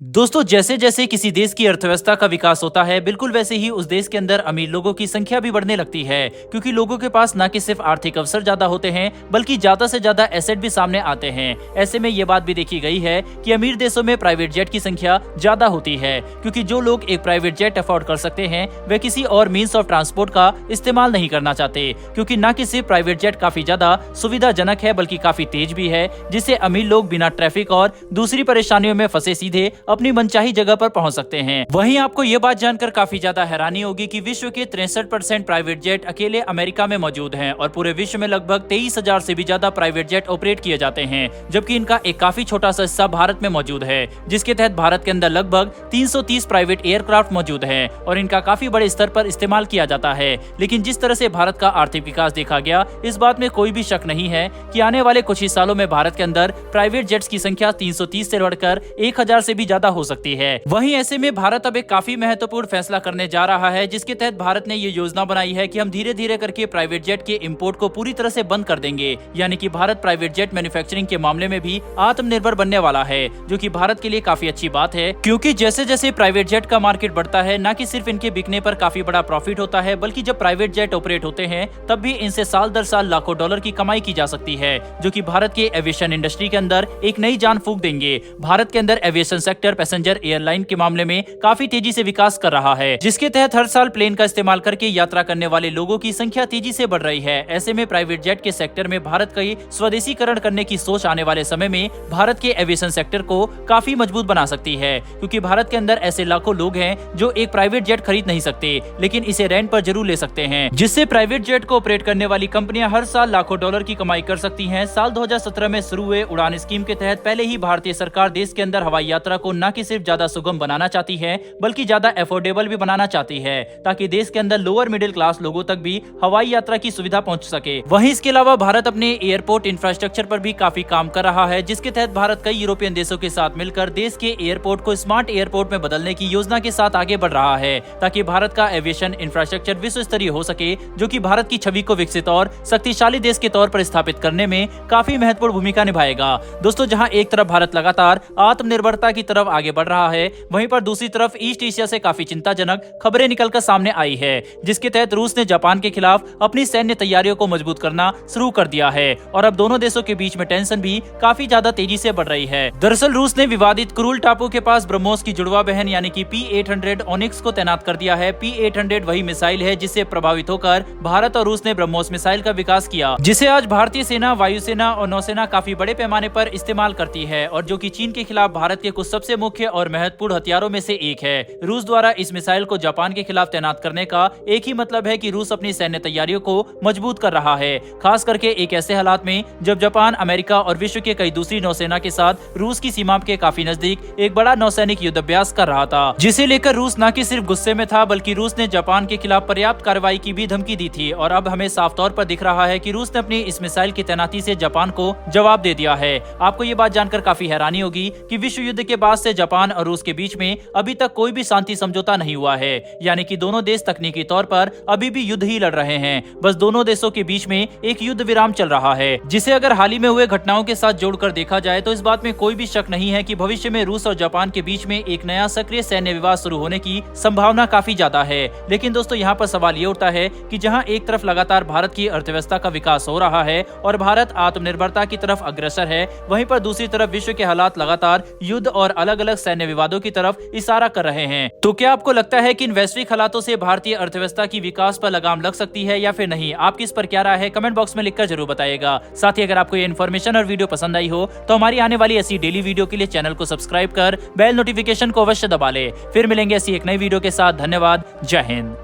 दोस्तों, जैसे जैसे किसी देश की अर्थव्यवस्था का विकास होता है, बिल्कुल वैसे ही उस देश के अंदर अमीर लोगों की संख्या भी बढ़ने लगती है, क्योंकि लोगों के पास न कि सिर्फ आर्थिक अवसर ज्यादा होते हैं, बल्कि ज्यादा से ज्यादा एसेट भी सामने आते हैं। ऐसे में ये बात भी देखी गई है कि अमीर देशों में प्राइवेट जेट की संख्या ज्यादा होती है, क्योंकि जो लोग एक प्राइवेट जेट अफोर्ड कर सकते हैं, वे किसी और मीन्स ऑफ ट्रांसपोर्ट का इस्तेमाल नहीं करना चाहते, क्योंकि न कि सिर्फ प्राइवेट जेट काफी ज्यादा सुविधाजनक है, बल्कि काफी तेज भी है, जिससे अमीर लोग बिना ट्रैफिक और दूसरी परेशानियों में फंसे सीधे अपनी मनचाही जगह पर पहुंच सकते हैं। वहीं आपको ये बात जानकर काफी ज्यादा हैरानी होगी कि विश्व के 63% प्राइवेट जेट अकेले अमेरिका में मौजूद हैं और पूरे विश्व में लगभग 23,000 से भी ज्यादा प्राइवेट जेट ऑपरेट किए जाते हैं, जबकि इनका एक काफी छोटा सा हिस्सा भारत में मौजूद है, जिसके तहत भारत के अंदर लगभग 330 प्राइवेट एयरक्राफ्ट मौजूद हैं और इनका काफी बड़े स्तर पर इस्तेमाल किया जाता है। लेकिन जिस तरह से भारत का आर्थिक विकास देखा गया, इस बात में कोई भी शक नहीं है कि आने वाले कुछ ही सालों में भारत के अंदर प्राइवेट जेट्स की संख्या 330 से बढ़कर 1,000 से भी ज्यादा हो सकती है। वहीं ऐसे में भारत अब एक काफी महत्वपूर्ण फैसला करने जा रहा है, जिसके तहत भारत ने ये योजना बनाई है कि हम धीरे धीरे करके प्राइवेट जेट के इंपोर्ट को पूरी तरह से बंद कर देंगे। यानी कि भारत प्राइवेट जेट मैन्युफैक्चरिंग के मामले में भी आत्मनिर्भर बनने वाला है, जो कि भारत के लिए काफी अच्छी बात है, क्योंकि जैसे जैसे प्राइवेट जेट का मार्केट बढ़ता है, न कि सिर्फ इनके बिकने पर काफी बड़ा प्रॉफिट होता है, बल्कि जब प्राइवेट जेट ऑपरेट होते हैं तब भी इनसे साल दर साल लाखों डॉलर की कमाई की जा सकती है, जो कि भारत के एविएशन इंडस्ट्री के अंदर एक नई जान फूंक देंगे। भारत के अंदर एविएशन सेक्टर पैसेंजर एयरलाइन के मामले में काफी तेजी से विकास कर रहा है, जिसके तहत हर साल प्लेन का इस्तेमाल करके यात्रा करने वाले लोगों की संख्या तेजी से बढ़ रही है। ऐसे में प्राइवेट जेट के सेक्टर में भारत का स्वदेशीकरण करने की सोच आने वाले समय में भारत के एविएशन सेक्टर को काफी मजबूत बना सकती है, क्योंकि भारत के अंदर ऐसे लाखों लोग हैं जो एक प्राइवेट जेट खरीद नहीं सकते, लेकिन इसे रेंट पर जरूर ले सकते हैं, जिससे प्राइवेट जेट को ऑपरेट करने वाली कंपनियां हर साल लाखों डॉलर की कमाई कर सकती हैं। साल 2017 में शुरू हुए उड़ान स्कीम के तहत पहले ही भारतीय सरकार देश के अंदर हवाई यात्रा को न कि सिर्फ ज्यादा सुगम बनाना चाहती है, बल्कि ज्यादा अफोर्डेबल भी बनाना चाहती है, ताकि देश के अंदर लोअर मिडिल क्लास लोगों तक भी हवाई यात्रा की सुविधा पहुंच सके। वहीं इसके अलावा भारत अपने एयरपोर्ट इंफ्रास्ट्रक्चर पर भी काफी काम कर रहा है, जिसके तहत भारत कई यूरोपियन देशों के साथ मिलकर देश के एयरपोर्ट को स्मार्ट एयरपोर्ट में बदलने की योजना के साथ आगे बढ़ रहा है, ताकि भारत का एविएशन इंफ्रास्ट्रक्चर विश्व स्तरीय हो सके, जो कि भारत की छवि को विकसित और शक्तिशाली देश के तौर पर स्थापित करने में काफी महत्वपूर्ण भूमिका निभाएगा। दोस्तों, जहां एक तरफ भारत लगातार आत्मनिर्भरता की तरफ आगे बढ़ रहा है, वहीं पर दूसरी तरफ ईस्ट एशिया से काफी चिंताजनक खबरें निकलकर सामने आई है, जिसके तहत रूस ने जापान के खिलाफ अपनी सैन्य तैयारियों को मजबूत करना शुरू कर दिया है और अब दोनों देशों के बीच में टेंशन भी काफी ज्यादा तेजी से बढ़ रही है। दरअसल रूस ने विवादित कुरुल टापू के पास ब्रह्मोस की जुड़वा बहन यानी कि P-800 ओनिक्स को तैनात कर दिया है। P-800 वही मिसाइल है जिससे प्रभावित होकर भारत और रूस ने ब्रह्मोस मिसाइल का विकास किया, जिसे आज भारतीय सेना, वायुसेना और नौसेना काफी बड़े पैमाने पर इस्तेमाल करती है और जो कि चीन के खिलाफ भारत के कुछ सबसे मुख्य और महत्वपूर्ण हथियारों में से एक है। रूस द्वारा इस मिसाइल को जापान के खिलाफ तैनात करने का एक ही मतलब है कि रूस अपनी सैन्य तैयारियों को मजबूत कर रहा है, खास करके एक ऐसे हालात में जब जापान, अमेरिका और विश्व के कई दूसरी नौसेना के साथ रूस की सीमा के काफी नजदीक एक बड़ा नौसैनिक युद्ध अभ्यास कर रहा था, जिसे लेकर रूस न कि सिर्फ गुस्से में था, बल्कि रूस ने जापान के खिलाफ पर्याप्त कार्रवाई की भी धमकी दी थी। और अब हमें साफ तौर पर दिख रहा है कि रूस ने अपनी इस मिसाइल की तैनाती से जापान को जवाब दे दिया है। आपको ये बात जानकर काफी हैरानी होगी कि विश्व युद्ध के बाद से जापान और रूस के बीच में अभी तक कोई भी शांति समझौता नहीं हुआ है, यानी कि दोनों देश तकनीकी तौर पर अभी भी युद्ध ही लड़ रहे हैं। बस दोनों देशों के बीच में एक युद्ध विराम चल रहा है, जिसे अगर हाल ही में हुए घटनाओं के साथ जोड़कर देखा जाए तो इस बात में कोई भी शक नहीं है कि भविष्य में रूस और जापान के बीच में एक नया सक्रिय सैन्य विवाद शुरू होने की संभावना काफी ज्यादा है। लेकिन दोस्तों, यहाँ पर सवाल ये उठता है कि जहाँ एक तरफ लगातार भारत की अर्थव्यवस्था का विकास हो रहा है और भारत आत्मनिर्भरता की तरफ अग्रसर है, वहीं पर दूसरी तरफ विश्व के हालात लगातार युद्ध और अलग अलग सैन्य विवादों की तरफ इशारा कर रहे हैं। तो क्या आपको लगता है कि इन वैश्विक हालातों से भारतीय अर्थव्यवस्था की विकास पर लगाम लग सकती है या फिर नहीं? आपकी इस पर क्या राय है? कमेंट बॉक्स में लिखकर जरूर बताइएगा। साथ ही अगर आपको ये इन्फॉर्मेशन और वीडियो पसंद आई हो तो हमारी आने वाली ऐसी डेली वीडियो के लिए चैनल को सब्सक्राइब कर बेल नोटिफिकेशन को अवश्य दबा ले। फिर मिलेंगे ऐसी एक नई वीडियो के साथ। धन्यवाद। जय हिंद।